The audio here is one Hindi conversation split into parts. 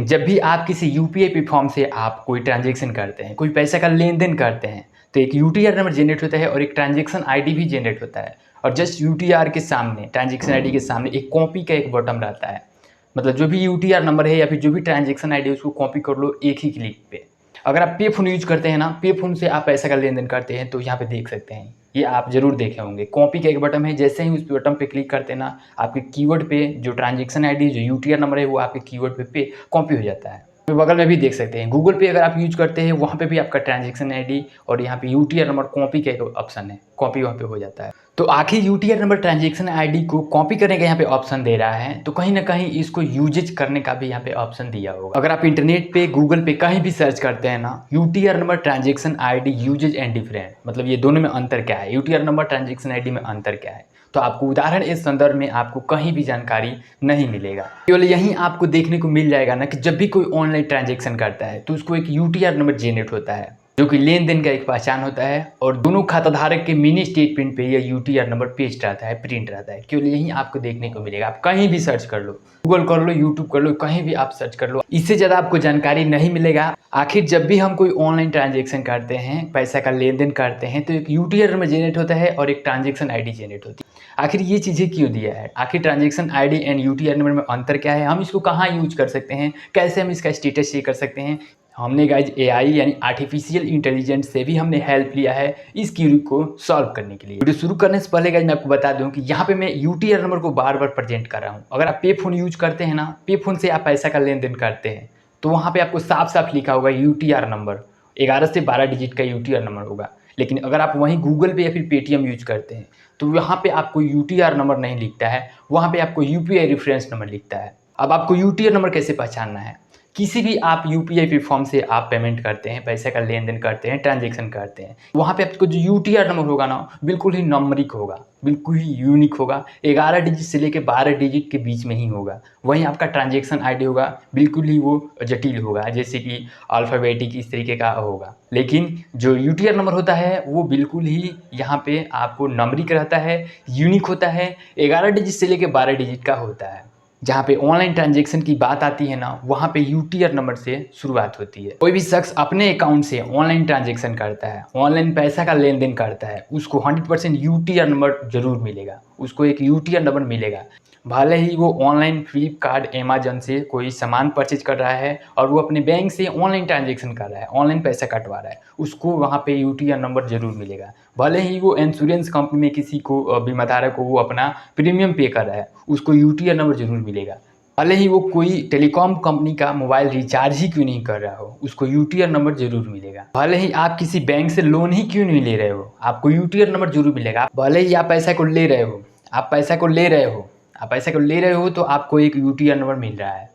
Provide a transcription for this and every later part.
जब भी आप किसी यूपीआई प्लेटफॉर्म से आप कोई ट्रांजैक्शन करते हैं, कोई पैसे का लेन-देन करते हैं, तो एक यूटीआर नंबर जनरेट होता है और एक ट्रांजैक्शन आईडी भी जनरेट होता है। और जस्ट यूटीआर के सामने, ट्रांजैक्शन आईडी के सामने एक कॉपी का एक बटन रहता है। मतलब जो भी यूटीआर नंबर है या फिर जो भी ट्रांजैक्शन आईडी है उसको कॉपी कर लो एक ही क्लिक पे। अगर आप पे फ़ोन यूज़ करते हैं ना, पे फ़ोन से आप पैसे का लेन-देन करते हैं तो यहाँ पे देख सकते हैं। ये आप ज़रूर देखे होंगे। कॉपी का एक बटन है, जैसे ही उस बटन पे क्लिक करते हैं ना, आपके कीवर्ड पे जो ट्रांजैक्शन आईडी, जो यूटीआर नंबर है वो आपके कीवर्ड पे कॉपी हो जाता है। तो बगल में भी देख सकते हैं, गूगल पे अगर आप यूज़ करते हैं वहाँ पे भी आपका ट्रांजैक्शन आईडी और यहाँ पे यूटीआर नंबर कॉपी का एक ऑप्शन है, कॉपी वहाँ पे हो जाता है। तो आखिर यूटीआर नंबर ट्रांजैक्शन आईडी को कॉपी करने का यहाँ पे ऑप्शन दे रहा है, तो कहीं ना कहीं इसको यूजेज करने का भी यहाँ पे ऑप्शन दिया होगा। अगर आप इंटरनेट पे गूगल पे कहीं भी सर्च करते हैं ना, UTR number transaction ID usages and different, मतलब ये दोनों में अंतर क्या है, यूटीआर नंबर ट्रांजैक्शन आईडी में अंतर क्या है, तो आपको उदाहरण इस संदर्भ में आपको कहीं भी जानकारी नहीं मिलेगा। केवल यहीं आपको देखने को मिल जाएगा ना कि जब भी कोई ऑनलाइन ट्रांजैक्शन करता है तो उसको एक यूटीआर नंबर जनरेट होता है, जो कि लेन देन का एक पहचान होता है और दोनों खाताधारक के मिनी स्टेटमेंट पे यह यूटीआर नंबर पेस्ट रहता है, प्रिंट रहता है। केवल यहीं आपको देखने को मिलेगा। आप कहीं भी सर्च कर लो, गूगल कर लो, यूट्यूब कर लो, कहीं भी आप सर्च कर लो, इससे ज़्यादा आपको जानकारी नहीं मिलेगा। आखिर जब भी हम कोई ऑनलाइन ट्रांजैक्शन करते हैं, पैसा का लेन देन करते हैं, तो एक यूटीआर नंबर जनरेट होता है और एक ट्रांजैक्शन आईडी जनरेट होती है। आखिर ये चीज़ें क्यों दिया है, आखिर transaction ID and UTR number में अंतर क्या है, हम इसको कहाँ यूज कर सकते हैं, कैसे हम इसका स्टेटस चेक कर सकते हैं, हमने गाइज एआई यानी आर्टिफिशियल इंटेलिजेंस से भी हमने हेल्प लिया है इस क्यूरी को सॉल्व करने के लिए। वीडियो शुरू करने से पहले गाइज मैं आपको बता दूं कि यहाँ पे मैं यूटीआर नंबर को बार बार प्रेजेंट कर रहा हूँ। अगर आप पे फोन यूज करते हैं ना, पे फोन से आप पैसा का लेन देन करते हैं, तो वहाँ पे आपको साफ साफ लिखा होगा यूटीआर नंबर, 11 से 12 डिजिट का यूटीआर नंबर होगा। लेकिन अगर आप वहीं गूगल पे या फिर पेटीएम यूज करते हैं तो यहाँ पे आपको यूटीआर नंबर नहीं लिखता है, वहाँ पे आपको यूपीआई रेफरेंस नंबर लिखता है। अब आपको यूटीआर नंबर कैसे पहचानना है, किसी भी आप यूपीआई प्लेटफॉर्म से आप पेमेंट करते हैं, पैसे का लेन देन करते हैं, ट्रांजैक्शन करते हैं, वहाँ पे आपको जो यूटीआर नंबर होगा ना, बिल्कुल ही नंबरिक होगा, बिल्कुल ही यूनिक होगा, 11 डिजिट से लेकर 12 डिजिट के बीच में ही होगा। वहीं आपका ट्रांजैक्शन आईडी होगा, बिल्कुल ही वो जटिल होगा, जैसे कि अल्फ़ाबेटिक इस तरीके का होगा। लेकिन जो यूटीआर नंबर होता है वो बिल्कुल ही यहाँ पे आपको नंबरिक रहता है, यूनिक होता है, 11 डिजिट से लेकर 12 डिजिट का होता है। जहाँ पे ऑनलाइन ट्रांजैक्शन की बात आती है ना, वहाँ पे यूटीआर नंबर से शुरुआत होती है। कोई भी शख्स अपने अकाउंट से ऑनलाइन ट्रांजैक्शन करता है, ऑनलाइन पैसा का लेन देन करता है, उसको 100% यूटीआर नंबर जरूर मिलेगा, उसको एक यूटीआर नंबर मिलेगा। भले ही वो ऑनलाइन फ्लिपकार्ट, अमेजन से कोई सामान परचेज कर रहा है और वो अपने बैंक से ऑनलाइन ट्रांजैक्शन कर रहा है, ऑनलाइन पैसा कटवा रहा है, उसको वहाँ पे यूटीआर नंबर जरूर मिलेगा। भले ही वो इंश्योरेंस कंपनी में किसी को बीमाधारक को वो अपना प्रीमियम पे कर रहा है, उसको यूटीआर नंबर जरूर मिलेगा। भले ही वो कोई टेलीकॉम कंपनी का मोबाइल रिचार्ज ही क्यों नहीं कर रहा हो, उसको यूटीआर नंबर जरूर मिलेगा। भले ही आप किसी बैंक से लोन ही क्यों नहीं ले रहे हो, आपको यूटीआर नंबर जरूर मिलेगा। भले ही आप पैसा को ले रहे हो, आप पैसा को ले रहे हो, आप पैसा को ले रहे हो, तो आपको एक यूटीआर नंबर मिल रहा है।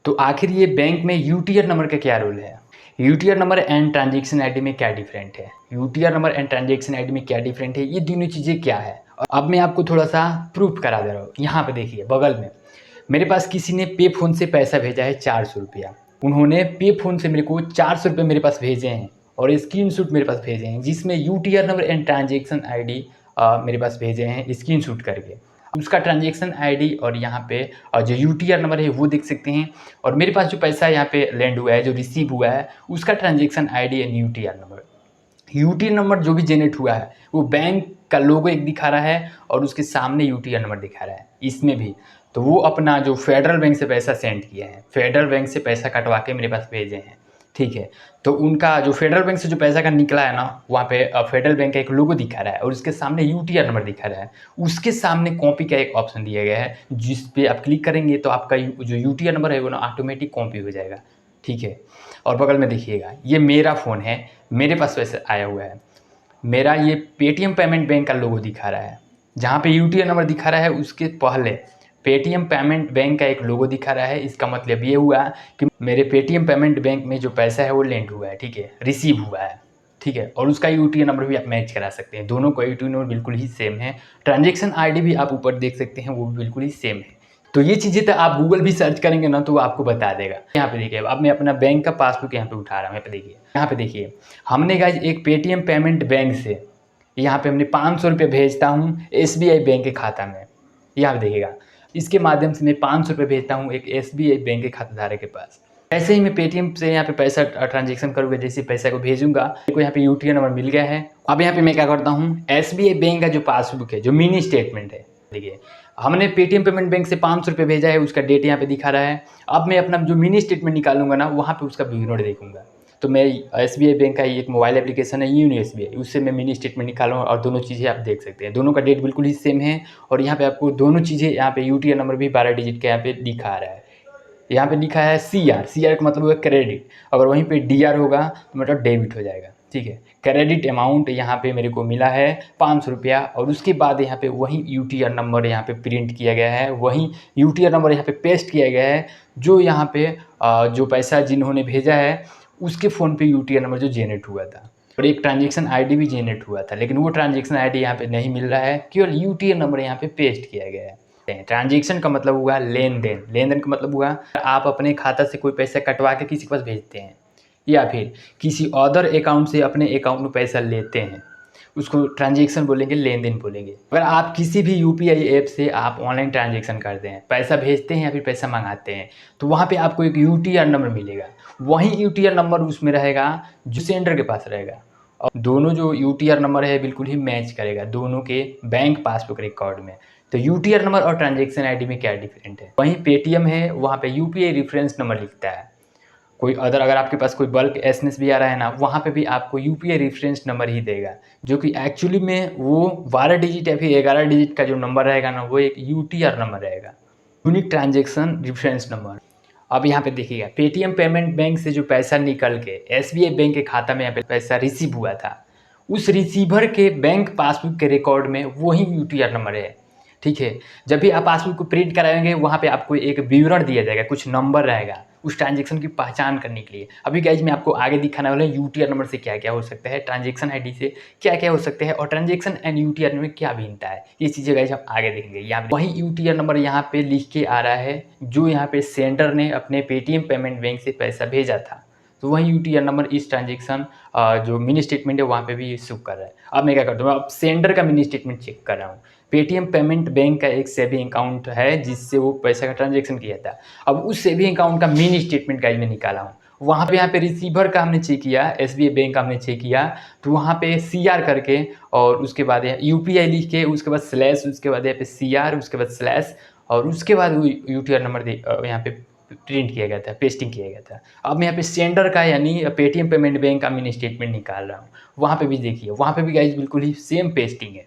तो आखिर ये बैंक में यूटीआर नंबर का क्या रोल है, UTR number and transaction ID में क्या डिफरेंट है, UTR number and transaction ID में क्या डिफरेंट है, ये दोनों चीज़ें क्या है। अब मैं आपको थोड़ा सा प्रूफ करा दे रहा हूँ। यहाँ पे देखिए, बगल में मेरे पास किसी ने पे फ़ोन से पैसा भेजा है 400 रुपया। उन्होंने पे फ़ोन से मेरे को 400 रुपये मेरे पास भेजे हैं और स्क्रीनशॉट मेरे पास भेजे हैं, जिसमें UTR number and transaction ID मेरे पास भेजे हैं स्क्रीनशॉट करके। उसका ट्रांजैक्शन आईडी और यहाँ पे जो यूटीआर नंबर है वो देख सकते हैं, और मेरे पास जो पैसा यहाँ पे लैंड हुआ है, जो रिसीव हुआ है, उसका transaction ID and UTR number. UTR number जो भी जनरेट हुआ है वो बैंक का लोगो एक दिखा रहा है और उसके सामने यूटीआर नंबर दिखा रहा है। इसमें भी तो वो अपना जो फेडरल बैंक से पैसा सेंड किए हैं, फेडरल बैंक से पैसा कटवा के मेरे पास भेजे हैं, ठीक है। तो उनका जो फेडरल बैंक से जो पैसा का निकला है ना, वहाँ पे फेडरल बैंक का एक लोगो दिखा रहा है और उसके सामने यूटीआर नंबर दिखा रहा है। उसके सामने कॉपी का एक ऑप्शन दिया गया है, जिस पे आप क्लिक करेंगे तो आपका जो यूटीआर नंबर है वो ना ऑटोमेटिक कॉपी हो जाएगा, ठीक है। और बगल में देखिएगा, ये मेरा फ़ोन है, मेरे पास पैसा आया हुआ है, मेरा ये पेटीएम पेमेंट बैंक का लोगो दिखा रहा है। जहाँ पे यूटीआर नंबर दिखा रहा है उसके पहले पेटीएम पेमेंट बैंक का एक लोगो दिखा रहा है। इसका मतलब ये हुआ कि मेरे पेटीएम पेमेंट बैंक में जो पैसा है वो लैंड हुआ है, ठीक है, रिसीव हुआ है, ठीक है। और उसका यूटीआर नंबर भी आप मैच करा सकते हैं, दोनों का यूटीआर नंबर बिल्कुल ही सेम है। ट्रांजैक्शन आईडी भी आप ऊपर देख सकते हैं, वो भी बिल्कुल ही सेम है। तो ये चीज़ें तो आप गूगल भी सर्च करेंगे ना तो वो आपको बता देगा। यहाँ पे देखिए, अब मैं अपना बैंक का पासबुक यहाँ पे उठा रहा हूँ, यहाँ पे देखिए हमने गाइज एक पेटीएम पेमेंट बैंक से यहाँ पे हमने 500 रुपये भेजता हूँ एसबीआई बैंक के खाता में। यहाँ पे देखिएगा, इसके माध्यम से मैं 500 रुपये भेजता हूँ एक एसबीआई बैंक के खाताधारक के पास। ऐसे ही मैं पेटीएम से यहाँ पे पैसा ट्रांजेक्शन करूँगा, जैसे पैसा को भेजूंगा, देखो यहाँ पे यूटीआर नंबर मिल गया है। अब यहाँ पे मैं क्या करता हूँ, एसबीआई बैंक का जो पासबुक है, जो मिनी स्टेटमेंट है, देखिए हमने पेटीएम पेमेंट बैंक से 500 रुपये भेजा है, उसका डेट यहाँ पे दिखा रहा है। अब मैं अपना जो मिनी स्टेटमेंट निकालूंगा ना, वहाँ पे उसका विवरण देखूंगा। तो मैं एसबीआई बैंक का एक मोबाइल एप्लीकेशन है यूनो एसबीआई, उससे मैं मिनी स्टेटमेंट निकालूंगा और दोनों चीज़ें आप देख सकते हैं, दोनों का डेट बिल्कुल ही सेम है। और यहाँ पे आपको दोनों चीज़ें, यहाँ पे यूटीआर नंबर भी 12 डिजिट का यहाँ पे दिखा रहा है। यहाँ पे लिखा है सीआर, सीआर का मतलब होगा क्रेडिट, अगर वहीं पे डीआर होगा तो मतलब डेबिट हो जाएगा, ठीक है। क्रेडिट अमाउंट यहाँ पे मेरे को मिला है 500 रुपया, और उसके बाद यहाँ पे वही यूटीआर नंबर यहाँ पे प्रिंट किया गया है, वही यूटीआर नंबर यहाँ पे पेस्ट किया गया है, जो यहाँ पे जो पैसा जिन्होंने भेजा है उसके फ़ोन पे यूटीआर नंबर जो जेनरेट हुआ था, और एक ट्रांजेक्शन आईडी भी जेनरेट हुआ था, लेकिन वो ट्रांजेक्शन आईडी यहाँ पे नहीं मिल रहा है, केवल यूटीआर नंबर यहाँ पे पेस्ट किया गया है। ट्रांजेक्शन का मतलब हुआ लेन देन, लेन देन का मतलब हुआ आप अपने खाता से कोई पैसा कटवा के किसी के पास भेजते हैं, या फिर किसी अदर अकाउंट से अपने अकाउंट में पैसा लेते हैं, उसको ट्रांजेक्शन बोलेंगे, लेन देन बोलेंगे। अगर आप किसी भी यूपीआई ऐप से आप ऑनलाइन ट्रांजेक्शन करते हैं, पैसा भेजते हैं या फिर पैसा मंगाते हैं, तो वहाँ पे आपको एक यूटीआर नंबर मिलेगा, वही यूटीआर नंबर उसमें रहेगा जो सेंडर के पास रहेगा, और दोनों जो यूटीआर नंबर है बिल्कुल ही मैच करेगा दोनों के बैंक पासबुक रिकॉर्ड में। तो यूटीआर नंबर और ट्रांजेक्शन आईडी में क्या डिफरेंट है, वहीं पेटीएम है वहाँ पे यूपीआई रेफरेंस नंबर लिखता है, कोई अगर आपके पास कोई बल्क एसएमएस भी आ रहा है ना, वहाँ पे भी आपको यूपीआई रेफरेंस नंबर ही देगा, जो कि एक्चुअली में वो 12 डिजिट या फिर 11 डिजिट का जो नंबर रहेगा ना, वो एक यूटीआर नंबर रहेगा, यूनिक ट्रांजेक्शन रेफरेंस नंबर। अब यहाँ पे देखिएगा, पेटीएम पेमेंट बैंक से जो पैसा निकल के एसबीआई बैंक के खाता में यहाँ पे पैसा रिसीव हुआ था, उस रिसीवर के बैंक पासबुक के रिकॉर्ड में वही यूटीआर नंबर है, ठीक है। जब भी आप पासबुक को प्रिंट कराएंगे, वहाँ पे आपको एक विवरण दिया जाएगा, कुछ नंबर रहेगा उस ट्रांजेक्शन की पहचान करने के लिए। अभी गाइज मैं आपको आगे दिखाने वाला हूँ यूटीआर नंबर से क्या क्या हो सकता है, ट्रांजेक्शन आईडी से क्या क्या हो सकता है, और ट्रांजेक्शन एंड यूटीआर में क्या भिन्नता है, ये चीज़ें गाइज हम आगे देखेंगे। यहाँ पे वही यूटीआर नंबर यहाँ पे लिख के आ रहा है जो यहाँ पे सेंडर ने अपने पेटीएम पेमेंट बैंक से पैसा भेजा था, तो वही यूटीआर नंबर इस ट्रांजेक्शन जो मिनी स्टेटमेंट है वहाँ पे भी शो कर रहा है। अब मैं क्या करता हूँ, अब सेंडर का मिनी स्टेटमेंट चेक कर रहा हूँ। पेटीएम पेमेंट बैंक का एक सेविंग अकाउंट है जिससे वो पैसा का ट्रांजेक्शन किया था, अब उस सेविंग अकाउंट का मिनी स्टेटमेंट गाइज में निकाला हूँ। वहाँ पे यहाँ पे रिसीवर का हमने चेक किया, एसबीआई बैंक का हमने चेक किया, तो वहाँ पे सीआर करके और उसके बाद यूपीआई लिख के उसके बाद स्लैश, उसके बाद यहाँ पे सीआर, उसके बाद स्लैश, और उसके बाद वो यूटीआर नंबर यहाँ पे प्रिंट किया गया था, पेस्टिंग किया गया था। अब मैं यहाँ पे सेंडर का यानी पेटीएम पेमेंट बैंक का मिनी स्टेटमेंट निकाल रहा हूँ, वहाँ पे भी देखिए, वहाँ पे भी गाइज बिल्कुल ही सेम पेस्टिंग है,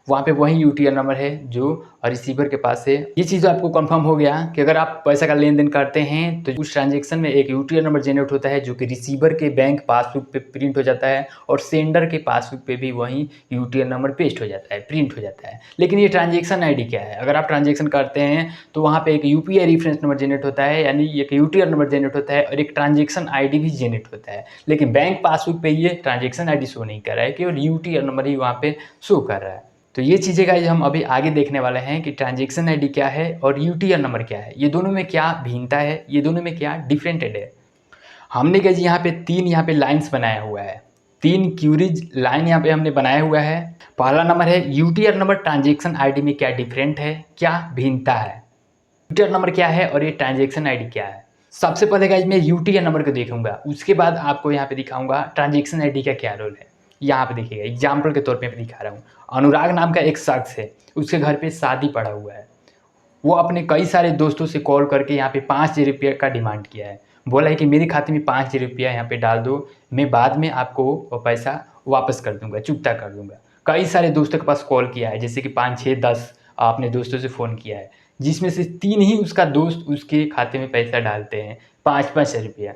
वहाँ पे वही यूटीआर नंबर है जो रिसीवर के पास है। ये चीज़ आपको कंफर्म हो गया कि अगर आप पैसा का लेन देन करते हैं तो उस ट्रांजेक्शन में एक यूटीआर नंबर जनरेट होता है जो कि रिसीवर के बैंक पासबुक पे प्रिंट हो जाता है, और सेंडर के पासबुक पे भी वही यूटीआर नंबर पेस्ट हो जाता है, प्रिंट हो जाता है। लेकिन ये ट्रांजेक्शन आईडी क्या है, अगर आप ट्रांजेक्शन करते हैं तो वहाँ पे एक यूपीआई रेफरेंस नंबर जनरेट होता है, यानी एक यूटीआर नंबर जनरेट होता है, और एक ट्रांजेक्शन आईडी भी जनरेट होता है। लेकिन बैंक पासबुक पे ये ट्रांजेक्शन आईडी शो नहीं कर रहा है, केवल यूटीआर नंबर ही वहाँ पे शो कर रहा है। तो ये चीज़ें गाइज हम अभी आगे देखने वाले हैं कि ट्रांजेक्शन आईडी क्या है और यूटीआर नंबर क्या है, ये दोनों में क्या भिन्नता है, ये दोनों में क्या डिफरेंटेड है। हमने गाइज यहाँ पे तीन यहाँ पे लाइन्स बनाया हुआ है, तीन क्यूरीज लाइन यहाँ पे हमने बनाया हुआ है। पहला नंबर है यूटीआर नंबर ट्रांजेक्शन आईडी में क्या डिफरेंट है, क्या भिन्नता है, यूटीआर नंबर क्या है और ये ट्रांजेक्शन आईडी क्या है। सबसे पहले गाइज मैं यूटीआर नंबर को देखूंगा, उसके बाद आपको यहाँ पे दिखाऊंगा ट्रांजेक्शन आईडी का क्या रोल है। यहाँ पे देखिएगा, एग्जाम्पल के तौर पे मैं दिखा रहा हूँ। अनुराग नाम का एक शख्स है, उसके घर पे शादी पड़ा हुआ है, वो अपने कई सारे दोस्तों से कॉल करके यहाँ पे 5,000 रुपये का डिमांड किया है, बोला है कि मेरे खाते में 5,000 रुपया यहाँ पे डाल दो, मैं बाद में आपको वो पैसा वापस कर दूंगा, चुकता कर दूंगा। कई सारे दोस्तों के पास कॉल किया है, जैसे कि 5, 6, 10 अपने दोस्तों से फ़ोन किया है, जिसमें से 3 ही उसका दोस्त उसके खाते में पैसा डालते हैं 5-5 रुपया।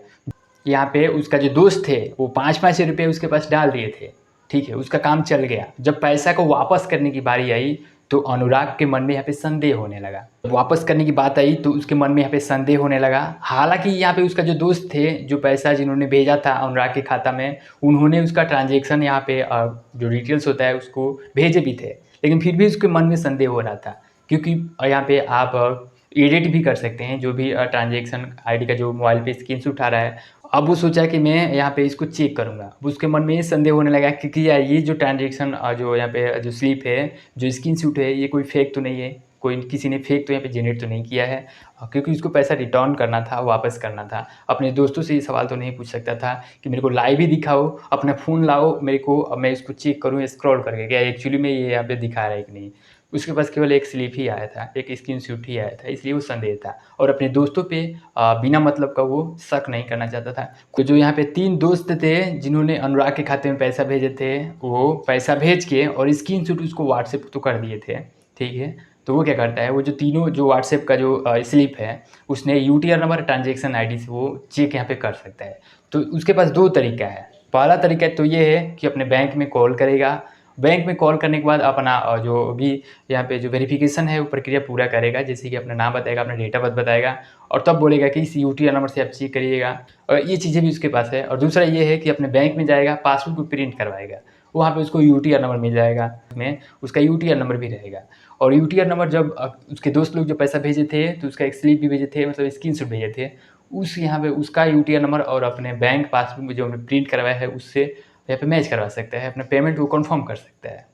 यहाँ पे उसका जो दोस्त थे वो 5-5 रुपये उसके पास डाल दिए थे, ठीक है, उसका काम चल गया। जब पैसा को वापस करने की बारी आई तो अनुराग के मन में यहाँ पे संदेह होने लगा, वापस करने की बात आई तो उसके मन में यहाँ पे संदेह होने लगा। हालांकि यहाँ पे उसका जो दोस्त थे, जो पैसा जिन्होंने भेजा था अनुराग के खाता में, उन्होंने उसका ट्रांजेक्शन यहाँ पे जो डिटेल्स होता है उसको भेजे भी थे, लेकिन फिर भी उसके मन में संदेह हो रहा था, क्योंकि यहाँ पे आप एडिट भी कर सकते हैं जो भी ट्रांजेक्शन आईडी का जो मोबाइल पे स्क्रीनशॉट उठा रहा है। अब वो सोचा कि मैं यहाँ पे इसको चेक करूँगा, अब उसके मन में ये संदेह होने लगा कि यार ये जो ट्रांजेक्शन जो यहाँ पे जो स्लिप है, जो स्क्रीनशॉट है, ये कोई फेक तो नहीं है, कोई किसी ने फेक तो यहाँ पे जनरेट तो नहीं किया है, क्योंकि उसको पैसा रिटर्न करना था, वापस करना था। अपने दोस्तों से ये सवाल तो नहीं पूछ सकता था कि मेरे को लाइव ही दिखाओ, अपना फ़ोन लाओ मेरे को, अब मैं इसको चेक करूँ स्क्रॉल करके क्या एक्चुअली में ये यहाँ पे दिखा रहा है कि नहीं। उसके पास केवल एक स्लिप ही आया था, एक स्क्रीनशॉट ही आया था, इसलिए वो संदेह था और अपने दोस्तों पे बिना मतलब का वो शक नहीं करना चाहता था। तो जो यहाँ पे 3 दोस्त थे जिन्होंने अनुराग के खाते में पैसा भेजे थे, वो पैसा भेज के और स्क्रीनशॉट उसको व्हाट्सएप तो कर दिए थे, ठीक है। तो वो क्या करता है, वो जो तीनों जो व्हाट्सएप का जो स्लिप है उसने यूटीआर नंबर ट्रांजैक्शन आईडी से वो चेक यहाँ पे कर सकता है। तो उसके पास 2 तरीका है। पहला तरीका तो ये है कि अपने बैंक में कॉल करेगा, बैंक में कॉल करने के बाद अपना जो भी यहाँ पे जो वेरिफिकेशन है वो प्रक्रिया पूरा करेगा, जैसे कि अपना नाम बताएगा, अपना डेट ऑफ बर्थ बताएगा और तब बोलेगा कि इस यूटीआर नंबर से आप चेक करिएगा, और ये चीज़ें भी उसके पास है। और दूसरा ये है कि अपने बैंक में जाएगा, पासबुक को प्रिंट करवाएगा, वहाँ पे उसको यूटीआर नंबर मिल जाएगा, में उसका यूटीआर नंबर भी रहेगा। और यूटीआर नंबर जब उसके दोस्त लोग जो पैसा भेजे थे तो उसका एक स्लिप भी भेजे थे, मतलब स्क्रीनशॉट भेजे थे, उस यहाँ पे उसका यूटीआर नंबर और अपने बैंक पासबुक में जो हमने प्रिंट करवाया है उससे यहाँ पे मैच करवा सकता है, अपना पेमेंट वो कंफर्म कर सकता है।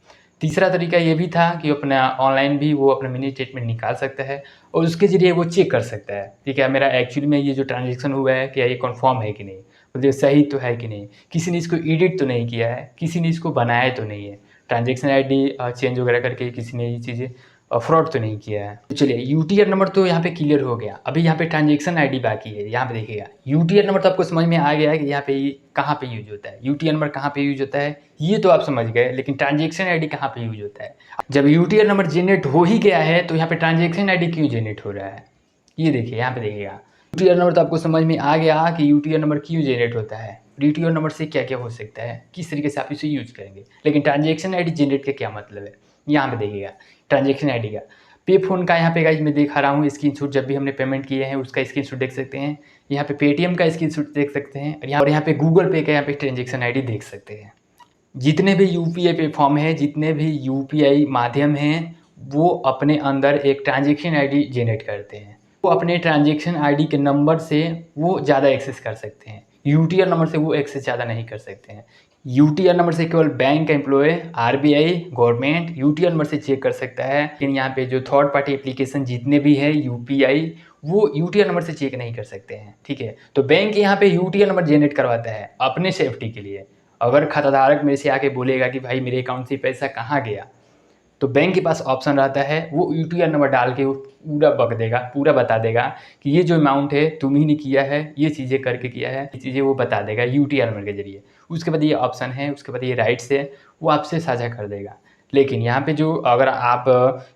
तीसरा तरीका ये भी था कि अपना ऑनलाइन भी वो अपना मिनी स्टेटमेंट निकाल सकता है और उसके ज़रिए वो चेक कर सकता है कि क्या मेरा एक्चुअली में ये जो ट्रांजेक्शन हुआ है क्या ये कंफर्म है कि नहीं, मतलब ये सही तो है कि नहीं, किसी ने इसको एडिट तो नहीं किया है, किसी ने इसको बनाया तो नहीं है, ट्रांजेक्शन आईडी चेंज वगैरह करके किसी ने ये चीज़ें फ्रॉड तो नहीं किया है। तो चलिए यूटीआर नंबर तो यहाँ पे क्लियर हो गया, अभी यहाँ पे ट्रांजेक्शन आईडी बाकी है। यहाँ पे देखिएगा यूटीआर नंबर तो आपको समझ में आ गया है कि यहाँ पे कहाँ पे यूज होता है, यूटीआर नंबर कहाँ पे यूज होता है ये तो आप समझ गए, लेकिन ट्रांजेक्शन आईडी कहाँ पे यूज होता है। जब यूटीआर नंबर जनरेट हो ही गया है तो यहाँ पे ट्रांजेक्शन आईडी क्यों जनरेट हो रहा है, ये देखिए यहाँ पे देखिएगा। यूटीआर नंबर तो आपको समझ में आ गया कि यूटीआर नंबर क्यों जनरेट होता है, यूटीआर नंबर से क्या क्या हो सकता है, किस तरीके से आप इसे यूज करेंगे, लेकिन ट्रांजेक्शन आईडी जनरेट का क्या मतलब है यहाँ पे देखिएगा। ट्रांजेक्शन आईडी का पे फ़ोन का यहाँ पे गाइस मैं दिखा रहा हूँ स्क्रीनशॉट, जब भी हमने पेमेंट किए हैं उसका स्क्रीनशॉट देख सकते हैं, यहाँ पे पेटीएम का स्क्रीनशॉट देख सकते हैं और यहाँ पे गूगल पे का यहाँ पे ट्रांजेक्शन आईडी देख सकते हैं। जितने भी यूपीआई प्लेटफॉर्म है, जितने भी यूपीआई माध्यम हैं, वो अपने अंदर एक ट्रांजेक्शन आईडी जनरेट करते हैं। वो अपने ट्रांजेक्शन आईडी के नंबर से वो ज़्यादा एक्सेस कर सकते हैं, यूटीआर नंबर से वो एक्सेस ज़्यादा नहीं कर सकते हैं। यूटीआर नंबर से केवल बैंक का employ, RBI, government UTR number से चेक कर सकता है, लेकिन यहाँ पे जो थर्ड पार्टी एप्लीकेशन जितने भी है यूपीआई वो यूटीआर नंबर से चेक नहीं कर सकते हैं, ठीक है। तो बैंक यहाँ पे यूटीआर नंबर जनरेट करवाता है अपने सेफ्टी के लिए। अगर खाताधारक मेरे से आके बोलेगा कि भाई मेरे अकाउंट से पैसा कहाँ गया, तो बैंक के पास ऑप्शन रहता है, वो यूटीआर नंबर डाल के वो पूरा बक देगा, पूरा बता देगा कि ये जो अमाउंट है तुम ही ने किया है, ये चीज़ें करके किया है, ये चीज़ें वो बता देगा यूटीआर नंबर के जरिए। उसके बाद ये ऑप्शन है, उसके बाद ये राइट्स है, वो आपसे साझा कर देगा। लेकिन यहाँ पे जो अगर आप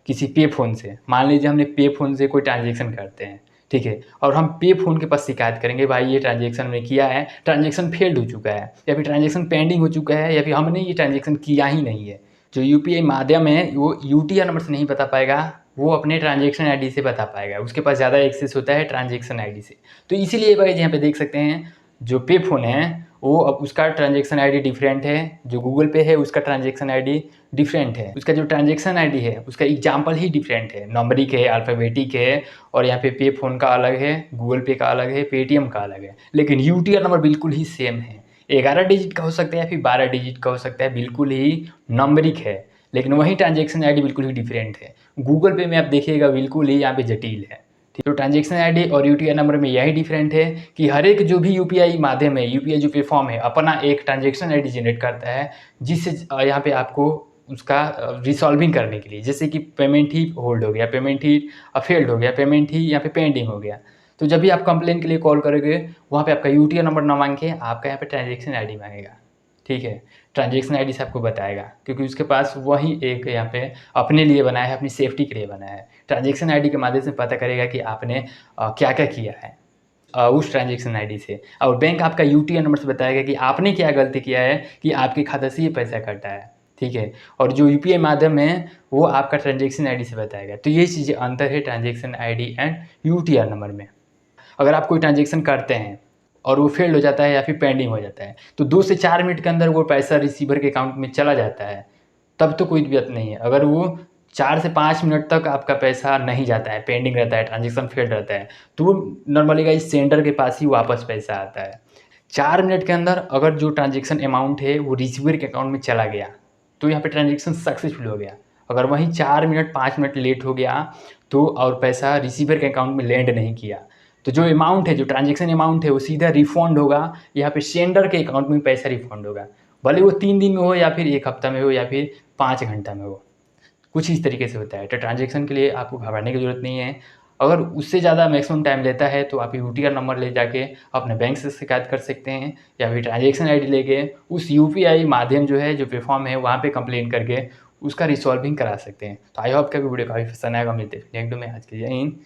किसी पे फ़ोन से, मान लीजिए हमने पे फ़ोन से कोई ट्रांजेक्शन करते हैं, ठीक है, और हम पे फ़ोन के पास शिकायत करेंगे भाई ये ट्रांजेक्शन हमने किया है, ट्रांजेक्शन फेल्ड हो चुका है या फिर ट्रांजेक्शन पेंडिंग हो चुका है या फिर हमने ये ट्रांजेक्शन किया ही नहीं है। जो यूपीआई माध्यम है वो यूटीआर नंबर से नहीं बता पाएगा, वो अपने ट्रांजेक्शन आईडी से बता पाएगा, उसके पास ज़्यादा एक्सेस होता है ट्रांजेक्शन आईडी से। तो इसीलिए भाई यहाँ पे देख सकते हैं जो पे फ़ोन है वो अब उसका ट्रांजेक्शन आईडी डिफरेंट है, जो गूगल पे है उसका ट्रांजेक्शन आईडी डिफरेंट है, उसका जो ट्रांजेक्शन आईडी है उसका एग्जाम्पल ही डिफरेंट है, नंबरिक है, अल्फ़ाबेटिक है, और यहाँ पे फ़ोन का अलग है, गूगल पे का अलग है, पेटीएम का अलग है, लेकिन यूटीआर नंबर बिल्कुल ही सेम है। 11 डिजिट का हो सकता है या फिर 12 डिजिट का हो सकता है, बिल्कुल ही नंबरिक है, लेकिन वही ट्रांजेक्शन आईडी बिल्कुल ही डिफरेंट है। गूगल पे में आप देखिएगा बिल्कुल ही यहाँ पे जटिल है। तो ट्रांजेक्शन आईडी और यूटीआई नंबर में यही डिफरेंट है कि हर एक जो भी यूपीआई माध्यम है, यूपीआई जो प्लेटफॉर्म है, अपना एक ट्रांजेक्शन आईडी जनरेट करता है, जिससे यहाँ पे आपको उसका रिसॉल्विंग करने के लिए, जैसे कि पेमेंट ही होल्ड हो गया, पेमेंट ही फेल्ड हो गया, पेमेंट ही यहाँ पे पेंडिंग हो गया, तो जब भी आप कंप्लेन के लिए कॉल करोगे वहाँ पे आपका यूटीआई नंबर ना मांग के आपका यहाँ पे ट्रांजेक्शन आईडी मांगेगा, ठीक है। ट्रांजेक्शन आईडी से आपको बताएगा क्योंकि उसके पास वही एक यहाँ पे अपने लिए बनाया है, अपनी सेफ्टी के लिए बनाया है। ट्रांजेक्शन आईडी के माध्यम से पता करेगा कि आपने क्या क्या किया है उस ट्रांजेक्शन आईडी से, और बैंक आपका यूटीआई नंबर से बताएगा कि आपने क्या गलती किया है कि आपके खाते से ये पैसा कटा है, ठीक है। और जो यूपीआई माध्यम है वो आपका ट्रांजेक्शन आईडी से बताएगा। तो ये चीज़ें अंतर है transaction ID and UTR number में। अगर आप कोई ट्रांजेक्शन करते हैं और वो फेल्ड हो जाता है या फिर पेंडिंग हो जाता है तो 2 से 4 मिनट के अंदर वो पैसा रिसीवर के अकाउंट में चला जाता है, तब तो कोई दिक्कत नहीं है। अगर वो 4 से 5 मिनट तक आपका पैसा नहीं जाता है, पेंडिंग रहता है, ट्रांजेक्शन फेल्ड रहता है, तो वो नॉर्मली गाइस सेंडर के पास ही वापस पैसा आता है। 4 मिनट के अंदर अगर जो ट्रांजेक्शन अमाउंट है वो रिसीवर के अकाउंट में चला गया तो यहाँ पे ट्रांजेक्शन सक्सेसफुल हो गया। अगर वहीं 4 मिनट 5 मिनट लेट हो गया तो और पैसा रिसीवर के अकाउंट में लैंड नहीं किया, तो जो अमाउंट है, जो ट्रांजेक्शन अमाउंट है, वो सीधा रिफंड होगा, यहाँ पे सेंडर के अकाउंट में पैसा रिफंड होगा, भले वो 3 दिन में हो या फिर 1 हफ्ता में हो या फिर 5 घंटा में हो। कुछ इस तरीके से होता है। तो ट्रांजेक्शन के लिए आपको घबराने की ज़रूरत नहीं है। अगर उससे ज़्यादा मैक्सिमम टाइम लेता है तो आप यूटीआर नंबर ले जाके अपने बैंक से शिकायत कर सकते हैं, या फिर ट्रांजेक्शन आईडी लेके उस यूपीआई माध्यम जो है, जो प्लेटफॉर्म है, वहाँ पे कंप्लेन करके उसका रिसॉल्विंग करा सकते हैं। तो आई होप कि आपको वीडियो काफ़ी पसंद आएगा। मिलते हैं नेक्स्ट वीडियो में। आज के लिए जय हिंद।